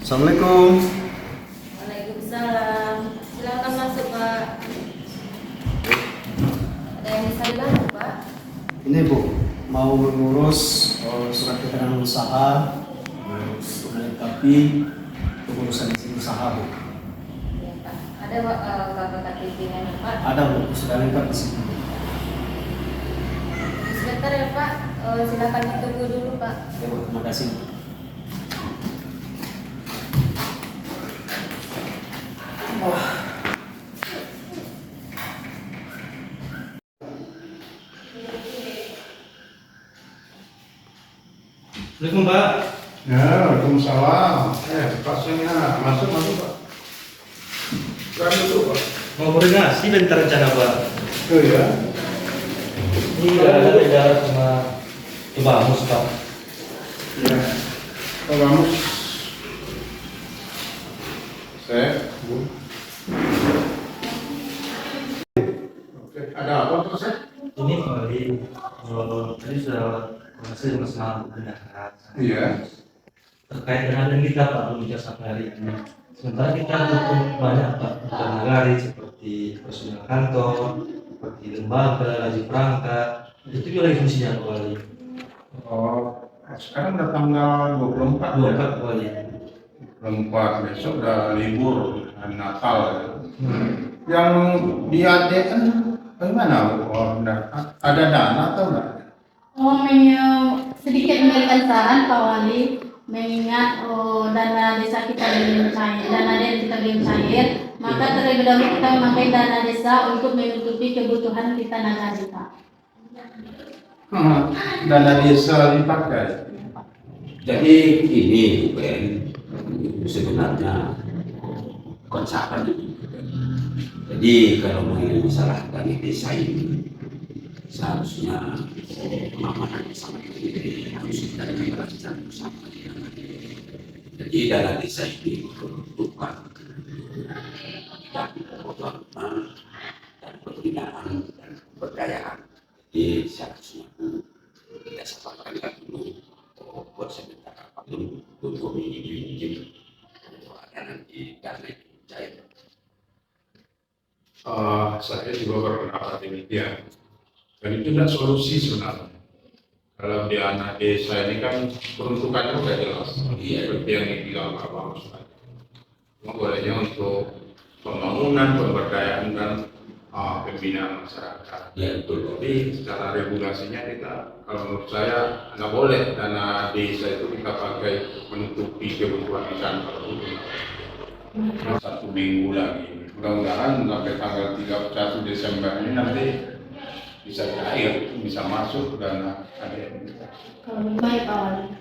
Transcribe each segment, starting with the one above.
Assalamualaikum. Waalaikumsalam. Silakan masuk, Pak. Ada yang bisa dibantu, Pak? Ini Bu, mau mengurus surat keterangan usaha untuk melengkapi pengurusan izin usaha Bu. Iya, Pak. Ada Bapak KTP-nya, Pak? Ada Bu, sudah lengkap di sini. Sebentar ya, Pak. Silakan ditunggu dulu, Pak. Ya Bu, terima kasih. Assalamualaikum Pak. Ya, Waalaikumsalam. Pasnya masuk Pak. Berapa itu Pak? Mau koordinasi bentar rencana Pak. Oh ya. Ini nggak ada beda sama Bamus Pak. Ya. Kalau kamu, saya, Bu. Oke, ada apa Pak? Ini kali tadi sudah koordinasi sama pendapat. Iya. Terkait dengan dan kita Pak belum bisa sampai hari ini. Sementara kita butuh banyak Pak bukan nagari seperti personil kantor, seperti lembaga, gaji perangkat. Itu juga lagi fungsinya Pak Wali. Oh, sekarang udah tanggal 24 Dua ya? Pak Wali. 24, besok udah libur hari Natal ya. Yang di ADN bagaimana? Oh, ada dana atau enggak? Sedikit memberikan saran Pak Wali, mengingat dana desa kita belum cair, dana desa kita belum cair, maka terlebih dahulu kita memakai dana desa untuk menutupi kebutuhan kita nagari Pak. Dana desa dipakai. Jadi ini Ben, sebenarnya bukan saran itu. Jadi kalau mengenai masalah dari desa ini seharusnya pengamanan sama ini harus kita lakukan bersama. Jadi dana desa ini diperuntukkan dan pembinaan dan pemberdayaan. Jadi seharusnya kita sepakatkan dulu buat sementara dulu untuk ini ada nanti dana cair. Saya juga berpendapat demikian. Dan itu tidak solusi sebenarnya. Kalau di anak desa ini kan peruntukannya sudah jelas. Seperti yang dibilang Pak Bamus tadi. Bolehnya untuk pembangunan, pemberdayaan dan pembinaan masyarakat. Ya betul. Jadi secara regulasinya kita, kalau menurut saya nggak boleh dana desa itu kita pakai menutupi kebutuhan di sana. Satu minggu lagi. Mudah-mudahan sampai tanggal 31 Desember ini nanti bisa cair, bisa masuk dana ADN. Baik Pak Wali.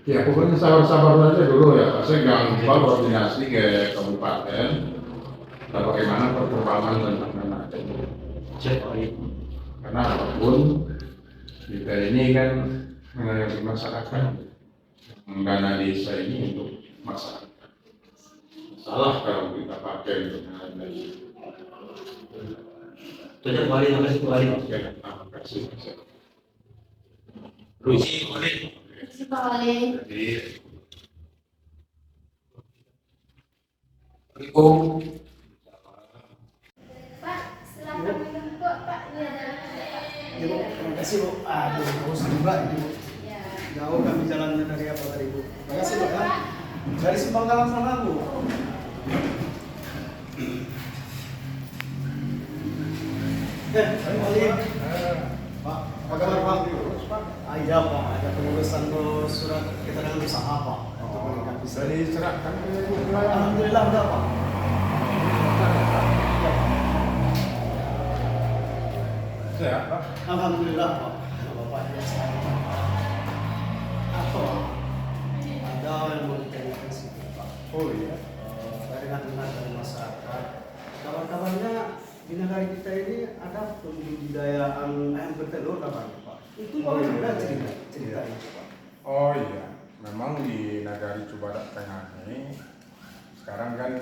Ya pokoknya sabar-sabar saja dulu ya. Saya jangan lupa koordinasi ke kabupaten. Dan bagaimana perkembangan tentang dana ADN. Cek Wali. Karena apapun kita ini kan mengayomi masyarakat, dana desa ini untuk masyarakat. Salah kalau kita pakai untuk dana desa. Cek Wali, terima kasih Wali. Oke, terima kasih. Rusi boleh. Terima kasih Pak Wali. Jadi, Assalamualaikum. Pak, silakan minum kok, Pak. Ini ada. Ya Bu, terima kasih Bu. Aduh, terus juga ini Bu. Ya. Jauh kami jalannya dari apa tadi Bu. Terima kasih Bu ya. Dari Sembanggalan sana Bu. Pak Wali. Pak, apa kabar Pak? Iya Pak, ada pengurusan surat keterangan usaha Pak. Untuk melengkapi sudah diserahkan ke Alhamdulillah udah Pak. saya, Pak. Alhamdulillah Pak. Bapak ya sekarang. Apa? Ada yang mau ditanyakan sih Pak. Oh iya. Saya dengar dari masyarakat. Kabar-kabarnya di negara kita ini ada pembudidayaan ayam bertelur katanya Pak. Itu bagaimana cerita itu Pak? Oh iya, memang di Nagari Cubadak Tengah ini sekarang kan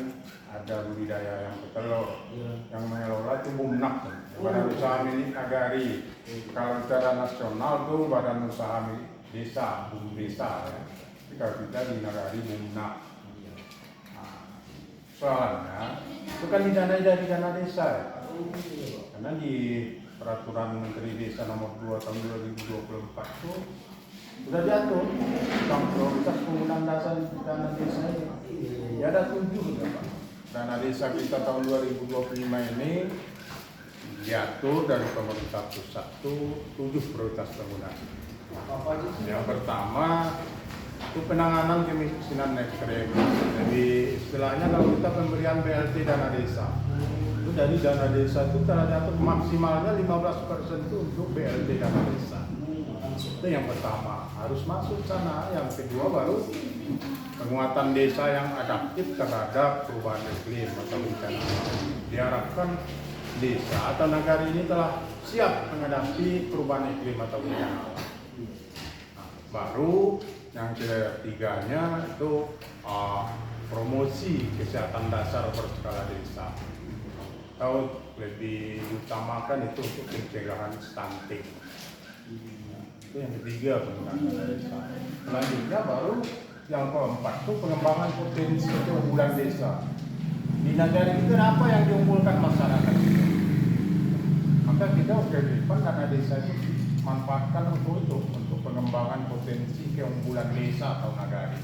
ada budidaya yang bertelur. Yang mengelola itu Bumnak, Badan Usaha Milik Nagari. Kalau secara nasional tuh Badan Usaha Milik Desa, Bum Desa ya. Tapi kalau kita di Nagari Bumnak. Soalnya itu kan didanai dari dana desa ya. Karena di peraturan Menteri Desa nomor 2 tahun 2024 itu sudah diatur tentang prioritas penggunaan dana desa ini. Ya ada 7 ya Pak. Dana desa kita tahun 2025 ini diatur dari pemerintah pusat itu 7 prioritas penggunaan. Yang pertama itu penanganan kemiskinan ekstrem. Jadi istilahnya kalau kita pemberian BLT dana desa, itu dari dana desa itu telah diatur maksimalnya 15% itu untuk BLT dana desa. Itu yang pertama, harus masuk sana. Yang kedua baru penguatan desa yang adaptif terhadap perubahan iklim atau bencana. Diharapkan desa atau negara ini telah siap menghadapi perubahan iklim atau bencana. Baru yang ketiganya itu promosi kesehatan dasar berskala desa. Atau lebih utamakan itu untuk pencegahan stunting. Itu yang ketiga penggunaan dana desa. Selanjutnya baru yang keempat itu pengembangan potensi keunggulan desa. Di negara kita apa yang diunggulkan masyarakat kita? Maka kita depan dana desa itu manfaatkan untuk itu, untuk pengembangan potensi keunggulan desa atau negara.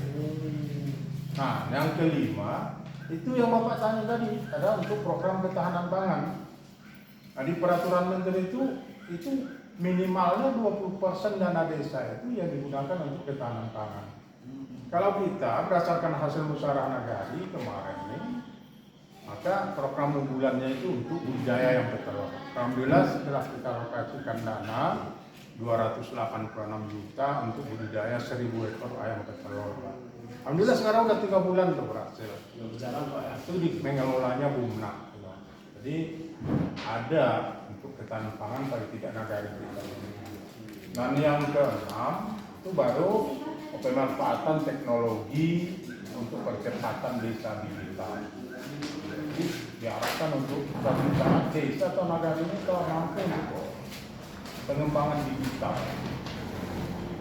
Nah, yang kelima itu yang Bapak tanya tadi, ada untuk program ketahanan pangan. Nah, di peraturan menteri itu minimalnya 20% dana desa itu yang digunakan untuk ketahanan pangan. Kalau kita berdasarkan hasil musyawarah nagari kemarin ini, maka program unggulannya itu untuk budidaya yang bertelur. Alhamdulillah setelah kita alokasikan dana 286 juta untuk budidaya 1000 ekor ayam petelur. Alhamdulillah sekarang udah 3 bulan tuh berhasil. Berjalan Pak ya. Itu mengelolanya Bumna. Jadi ada untuk ketahanan pangan tapi tidak nagari kita. Dan yang keenam itu baru pemanfaatan teknologi untuk percepatan desa digital. Jadi diharapkan untuk usaha desa atau nagari ini telah mampu untuk pengembangan digital.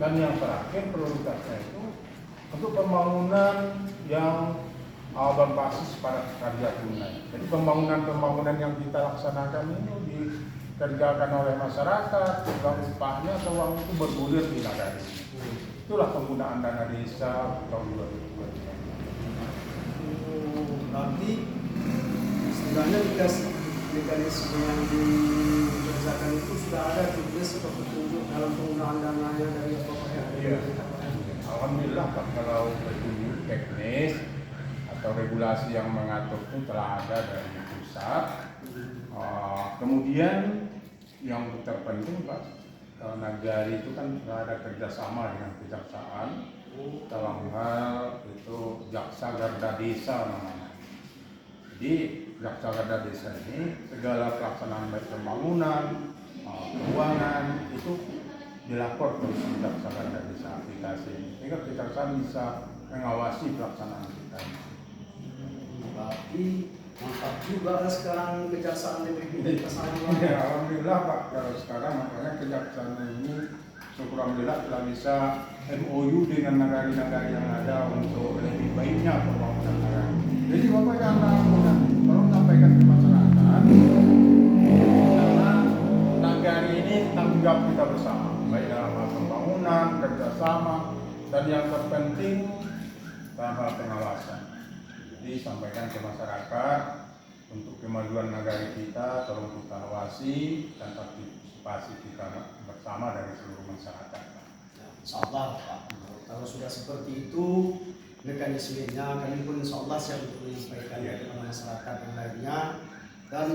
Dan yang terakhir prioritasnya itu untuk pembangunan yang berbasis pada karya tunai. Jadi pembangunan yang kita laksanakan ini dikerjakan oleh masyarakat, juga upahnya atau uang itu bergulir di negara ini. Itulah penggunaan dana desa tahun 2023. Berarti setidaknya mekanisme yang dikerjakan itu sudah ada tugas atau petunjuk dalam penggunaan dananya dari Bapak ya? Iya. Alhamdulillah Pak, kalau petunjuk teknis atau regulasi yang mengatur itu telah ada dari pusat. Kemudian yang terpenting Pak, nagari itu kan ada kerjasama dengan kejaksaan dalam hal itu jaksa garda desa namanya. Jadi jaksa garda desa ini segala pelaksanaan baik pembangunan, keuangan itu dilapor ke jaksa garda desa aplikasi ini. Sehingga kejaksaan bisa mengawasi pelaksanaan kita. Berarti mantap juga sekarang kejaksaan lebih kesana. Ya, alhamdulillah Pak, kalau sekarang makanya kejaksaan ini syukur alhamdulillah telah bisa MOU dengan negara-negara yang ada untuk lebih baiknya pembangunan negara. Jadi Bapak jangan ragukan, tolong sampaikan ke masyarakat karena negara ini tanggung jawab kita bersama, baik dalam hal pembangunan, kerjasama, dan yang terpenting dalam hal pengawasan. Jadi sampaikan ke masyarakat untuk kemajuan negara kita, tolong kita awasi dan partisipasi kita bersama dari seluruh masyarakat. Insyaallah Pak, kalau sudah seperti itu mekanismenya kami pun insyaallah siap untuk menyampaikan kepada masyarakat yang lainnya dan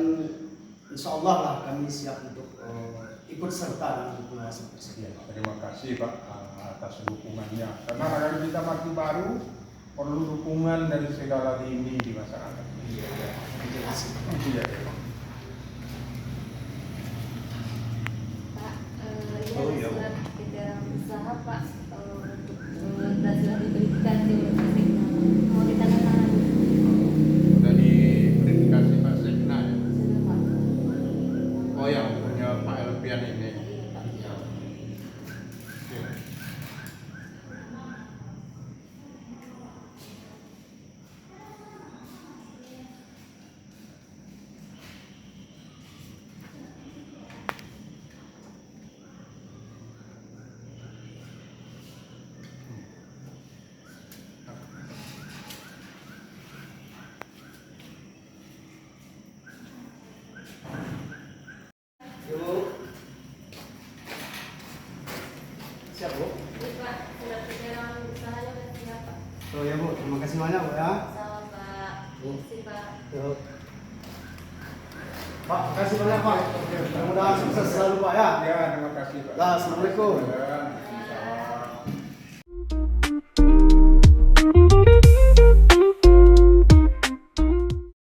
insyaallah lah kami siap untuk ikut serta dalam pengawasan tersebut. Terima kasih Pak atas dukungannya. Karena negara kita masih baru, perlu dukungan dari segala lini di masyarakat. Terima kasih. Iya. Pak, ini ada surat tidak usaha Pak untuk sudah diberikan di mau ditandatangani. Dari verifikasi Pak Sekna ya. Sudah Pak. Oh yang punya Pak Elpian ini. So ya Bu, terima kasih banyak Bu ya. Sama Pak. Terima kasih Pak. Yuk. Pak, terima kasih banyak Pak. Mudah-mudahan sukses selalu Pak ya. Ya, terima kasih Pak. Assalamualaikum.